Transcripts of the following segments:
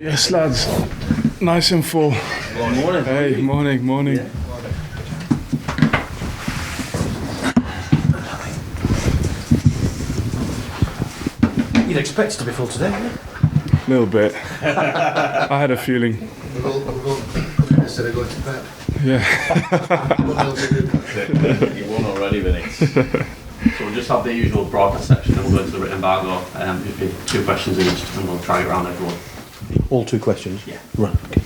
Yes, lads. Nice and full. Morning. Hey, morning. Yeah. You'd expect it to be full today, wouldn't you? A little bit. I had a feeling. We've all instead of going to bed. Yeah. What else you do? You won already, Vinny. So we'll just have the usual broadcast section, and we'll go into the written embargo. It'll be 2 questions each, and we'll try it around everyone. All 2 questions? Yeah. Right. Okay.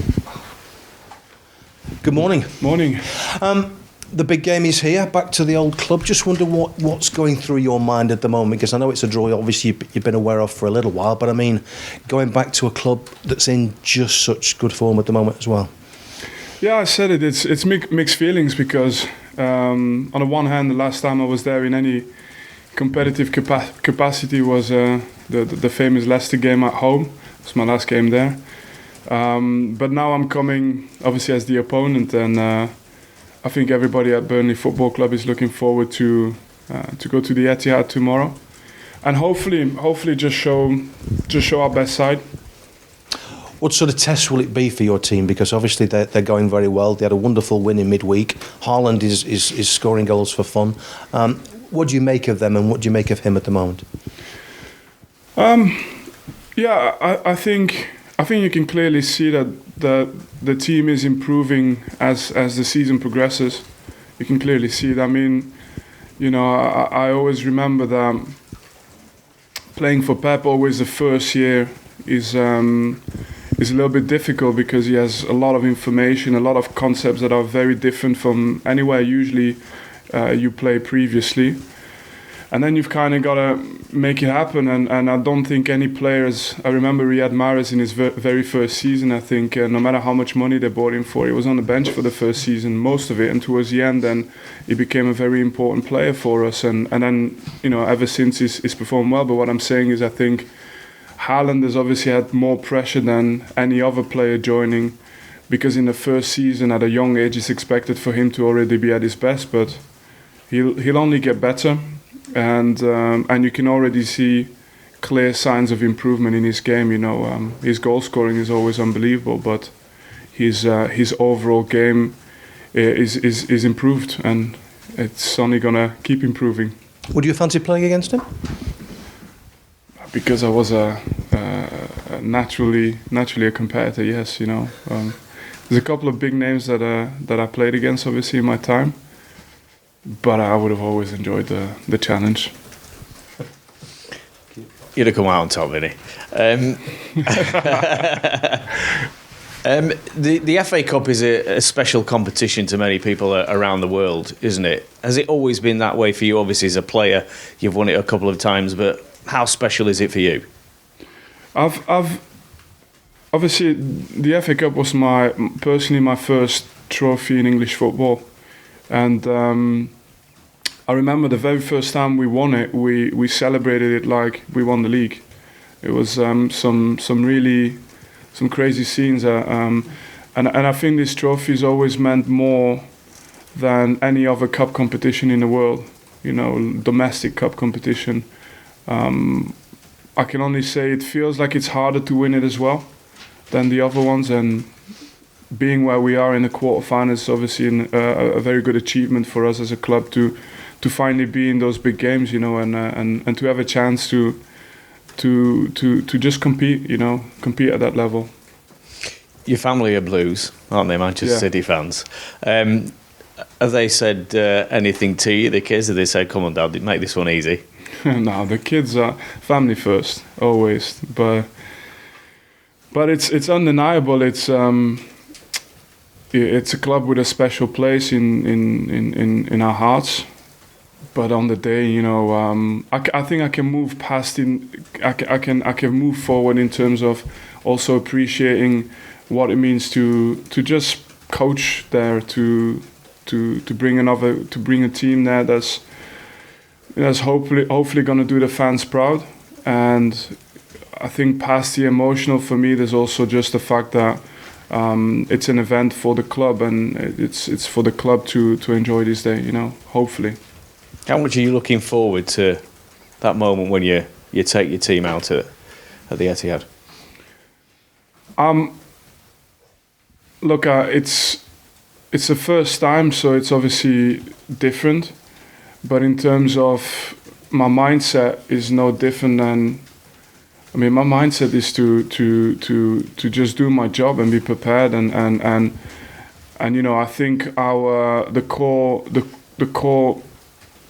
Good morning. Morning. The big game is here, back to the old club. Just wonder what's going through your mind at the moment, because I know it's a draw, obviously you've been aware of for a little while, but I mean, going back to a club that's in just such good form at the moment as well. Yeah, I said it. It's mixed feelings because on the one hand, the last time I was there in any competitive capacity was the famous Leicester game at home. It's my last game there. But now I'm coming, obviously, as the opponent, and I think everybody at Burnley Football Club is looking forward to go to the Etihad tomorrow, and hopefully just show our best side. What sort of test will it be for your team? Because obviously they're going very well. They had a wonderful win in midweek. Haaland is scoring goals for fun. What do you make of them, and what do you make of him at the moment? Yeah, I think you can clearly see that the team is improving as the season progresses. You can clearly see it. I mean, I always remember that playing for Pep, always the first year is a little bit difficult because he has a lot of information, a lot of concepts that are very different from anywhere usually you play previously. And then you've kind of got to make it happen, and I don't think any players. I remember Riyad Mahrez in his very first season. I think no matter how much money they bought him for, he was on the bench for the first season, most of it, and towards the end, then he became a very important player for us. And then ever since he's performed well. But what I'm saying is, I think Haaland has obviously had more pressure than any other player joining, because in the first season at a young age, it's expected for him to already be at his best, but he'll only get better. And you can already see clear signs of improvement in his game. His goal scoring is always unbelievable, but his overall game is improved, and it's only gonna keep improving. Would you fancy playing against him? Because I was naturally a competitor. Yes, there's a couple of big names that I played against, obviously, in my time. But I would have always enjoyed the challenge. You'd have come out on top, Vinny. The FA Cup is a special competition to many people around the world, isn't it? Has it always been that way for you? Obviously, as a player, you've won it a couple of times, but how special is it for you? I've obviously, the FA Cup was personally my first trophy in English football. And I remember the very first time we won it, we celebrated it like we won the league. It was some crazy scenes, and I think this trophy has always meant more than any other cup competition in the world. Domestic cup competition. I can only say it feels like it's harder to win it as well than the other ones, and being where we are in the quarterfinals is obviously a very good achievement for us as a club to finally be in those big games, and to have a chance to just compete at that level. Your family are Blues, aren't they, Manchester City fans? Have they said anything to you, the kids? Have they said, "Come on, Dad, make this one easy"? No, the kids are family first, always. But it's undeniable. It's a club with a special place in our hearts. But on the day, I think I can move past. I can move forward in terms of also appreciating what it means to just coach there, to bring a team there that's hopefully going to do the fans proud. And I think past the emotional, for me, there's also just the fact that it's an event for the club, and it's for the club to enjoy this day, hopefully. How much are you looking forward to that moment when you take your team out at the Etihad? Look, it's the first time, so it's obviously different. But in terms of my mindset, is no different than. I mean, my mindset is to just do my job and be prepared, and I think the core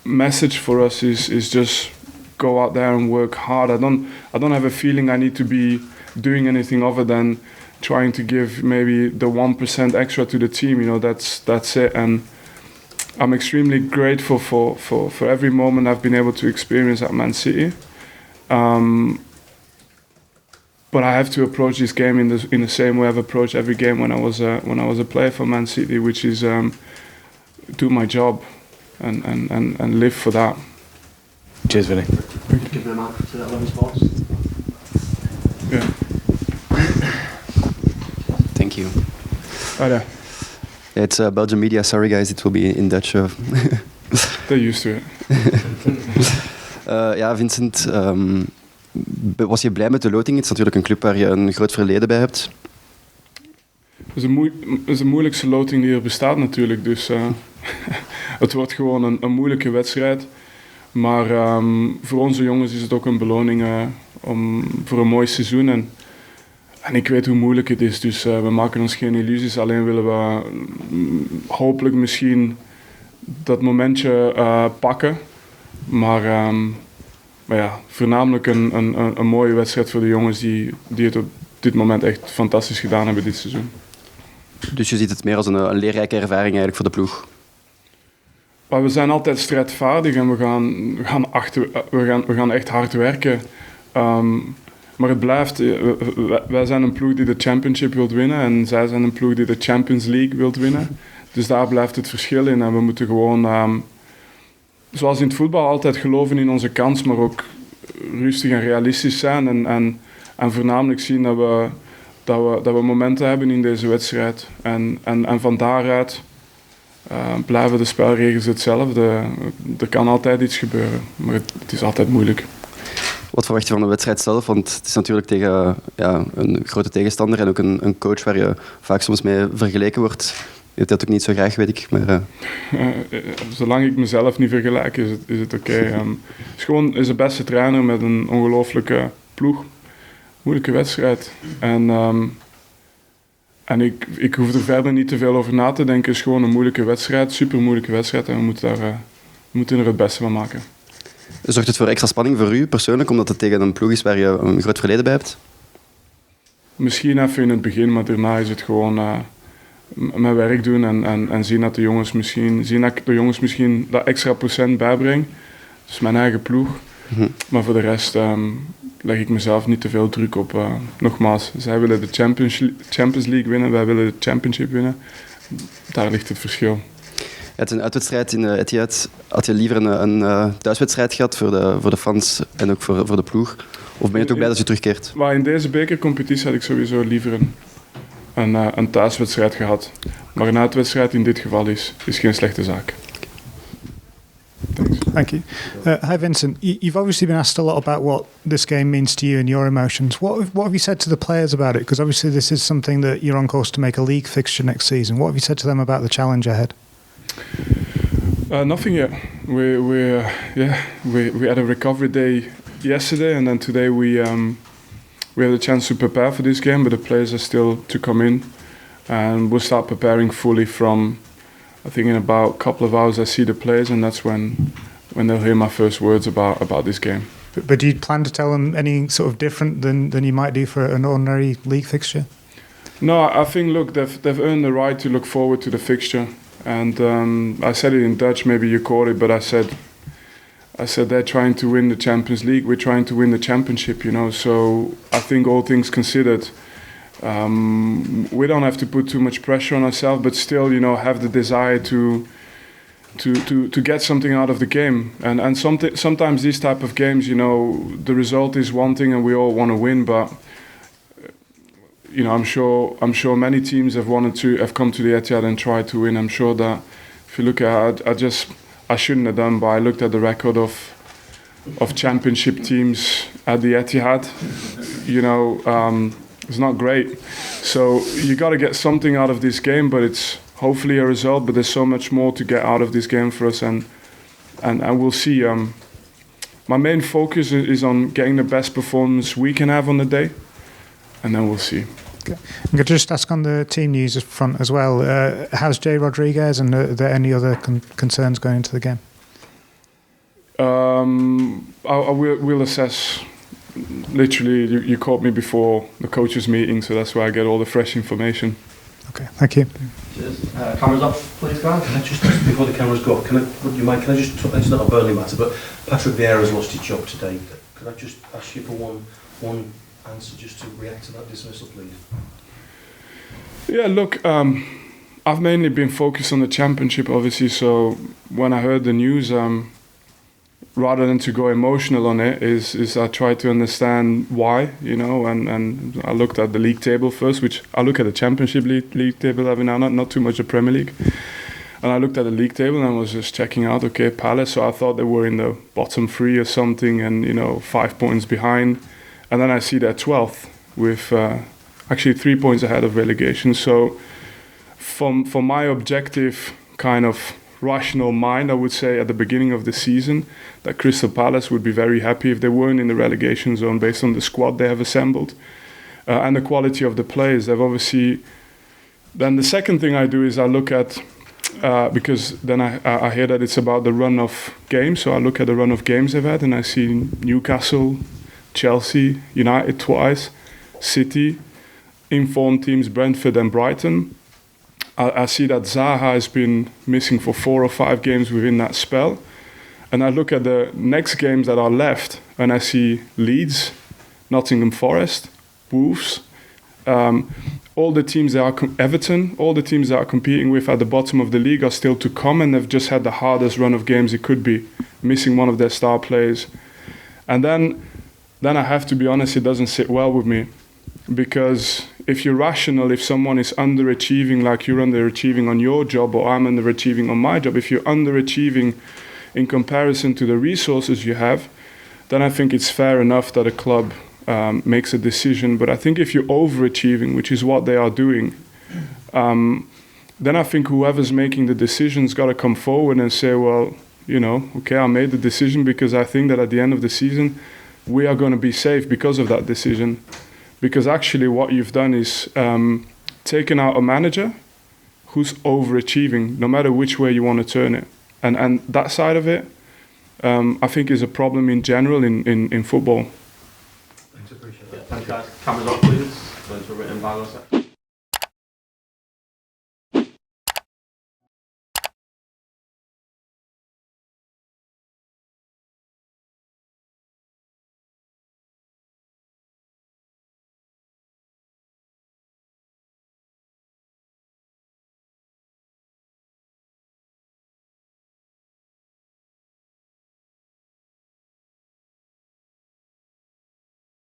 message for us is just go out there and work hard. I don't have a feeling I need to be doing anything other than trying to give maybe the 1% extra to the team. That's it. And I'm extremely grateful for every moment I've been able to experience at Man City. But I have to approach this game in the same way I've approached every game when I was a player for Man City, which is do my job and live for that. Cheers, Vinny. Give them a mark to that 11 spots. Yeah. Thank you. Oh, yeah. It's Belgian media. Sorry, guys, it will be in Dutch. They're used to it. Ja, Vincent, was je blij met de loting? Het is natuurlijk een club waar je een groot verleden bij hebt. Het is de moeilijkste loting die er bestaat natuurlijk. Dus het wordt gewoon een moeilijke wedstrijd. Maar voor onze jongens is het ook een beloning voor een mooi seizoen. En ik weet hoe moeilijk het is, dus we maken ons geen illusies. Alleen willen we hopelijk misschien dat momentje pakken. Maar ja, voornamelijk een mooie wedstrijd voor de jongens die het op dit moment echt fantastisch gedaan hebben dit seizoen. Dus je ziet het meer als een leerrijke ervaring eigenlijk voor de ploeg? Maar we zijn altijd strijdvaardig en we gaan echt hard werken. Maar het blijft, wij zijn een ploeg die de Championship wilt winnen en zij zijn een ploeg die de Champions League wilt winnen. Dus daar blijft het verschil in en we moeten gewoon, zoals in het voetbal, altijd geloven in onze kans, maar ook rustig en realistisch zijn en voornamelijk zien dat we momenten hebben in deze wedstrijd. En van daaruit blijven de spelregels hetzelfde. Er kan altijd iets gebeuren, maar het is altijd moeilijk. Wat verwacht je van de wedstrijd zelf? Want het is natuurlijk tegen een grote tegenstander en ook een coach waar je vaak soms mee vergeleken wordt. Je hebt dat ook niet zo graag, weet ik. Maar, zolang ik mezelf niet vergelijk, is het oké. Het is de beste trainer met een ongelooflijke ploeg. Moeilijke wedstrijd. En ik hoef er verder niet te veel over na te denken. Het is gewoon een moeilijke wedstrijd, super moeilijke wedstrijd. En we moeten er het beste van maken. Zorgt het voor extra spanning voor u persoonlijk, omdat het tegen een ploeg is waar je een groot verleden bij hebt? Misschien even in het begin, maar daarna is het gewoon mijn werk doen en zien dat de jongens misschien dat extra procent bijbreng. Dus mijn eigen ploeg. Mm-hmm. Maar voor de rest leg ik mezelf niet te veel druk op. Nogmaals, zij willen de Champions League winnen, wij willen de Championship winnen. Daar ligt het verschil. Het is een uitwedstrijd in de Etihad. Had je liever een thuiswedstrijd gehad voor de fans en ook voor de ploeg? Of ben je ook blij dat je terugkeert? Maar in deze bekercompetitie had ik sowieso liever een thuiswedstrijd gehad. Maar een uitwedstrijd in dit geval is geen slechte zaak. Thank you. Hi, Vincent. You've obviously been asked a lot about what this game means to you and your emotions. What have you said to the players about it? Because obviously this is something that you're on course to make a league fixture next season. What have you said to them about the challenge ahead? Nothing yet. We had a recovery day yesterday, and then today we had a chance to prepare for this game, but the players are still to come in, and we'll start preparing fully from. I think in about a couple of hours I see the players, and that's when they'll hear my first words about this game. But do you plan to tell them any sort of different than you might do for an ordinary league fixture? No, I think look, they've earned the right to look forward to the fixture. And I said it in Dutch, maybe you caught it, but I said they're trying to win the Champions League, we're trying to win the Championship, So I think all things considered, we don't have to put too much pressure on ourselves, but still, have the desire to get something out of the game. And sometimes these type of games, the result is one thing and we all want to win, but I'm sure many teams have come to the Etihad and tried to win. I'm sure that if you look at I shouldn't have done, but I looked at the record of championship teams at the Etihad. it's not great. So you got to get something out of this game, but it's hopefully a result. But there's so much more to get out of this game for us, and we'll see. My main focus is on getting the best performance we can have on the day, and then we'll see. Okay. I'm going to just ask on the team news front as well. How's Jay Rodriguez, and are there any other concerns going into the game? We'll assess. Literally, you caught me before the coaches' meeting, so that's where I get all the fresh information. Okay, thank you. Cheers. Cameras off, please, guys. Can I just, before the cameras go off, would you mind, can I just, it's not a Burnley matter, but Patrick Vieira's lost his job today. Could I just ask you for one answer just to react to that dismissal, please? Yeah, look, I've mainly been focused on the championship, obviously, so when I heard the news, rather than to go emotional on it, is I tried to understand why, and I looked at the league table first, which I look at the championship league table every now and then, not too much the Premier League. And I looked at the league table and I was just checking out, okay, Palace, so I thought they were in the bottom 3 or something and, 5 points behind. And then I see they're 12th with actually 3 points ahead of relegation. So from my objective kind of rational mind, I would say at the beginning of the season that Crystal Palace would be very happy if they weren't in the relegation zone based on the squad they have assembled and the quality of the players. They've obviously... Then the second thing I do is I look at, because then I hear that it's about the run of games, so I look at the run of games they've had and I see Newcastle, Chelsea, United twice, City, informed teams Brentford and Brighton. I see that Zaha has been missing for 4 or 5 games within that spell. And I look at the next games that are left and I see Leeds, Nottingham Forest, Wolves, all the teams that are Everton, all the teams that are competing with at the bottom of the league are still to come, and they've just had the hardest run of games it could be, missing one of their star players. And then I have to be honest, it doesn't sit well with me. Because if you're rational, if someone is underachieving like you're underachieving on your job or I'm underachieving on my job, if you're underachieving in comparison to the resources you have, then I think it's fair enough that a club makes a decision. But I think if you're overachieving, which is what they are doing, then I think whoever's making the decision's got to come forward and say, well, okay, I made the decision because I think that at the end of the season, we are going to be safe because of that decision. Because actually what you've done is taken out a manager who's overachieving, no matter which way you want to turn it. And that side of it, I think is a problem in general in football. Thanks, appreciate it. Thanks, guys. Cameras off, please. Going to a written bag or so.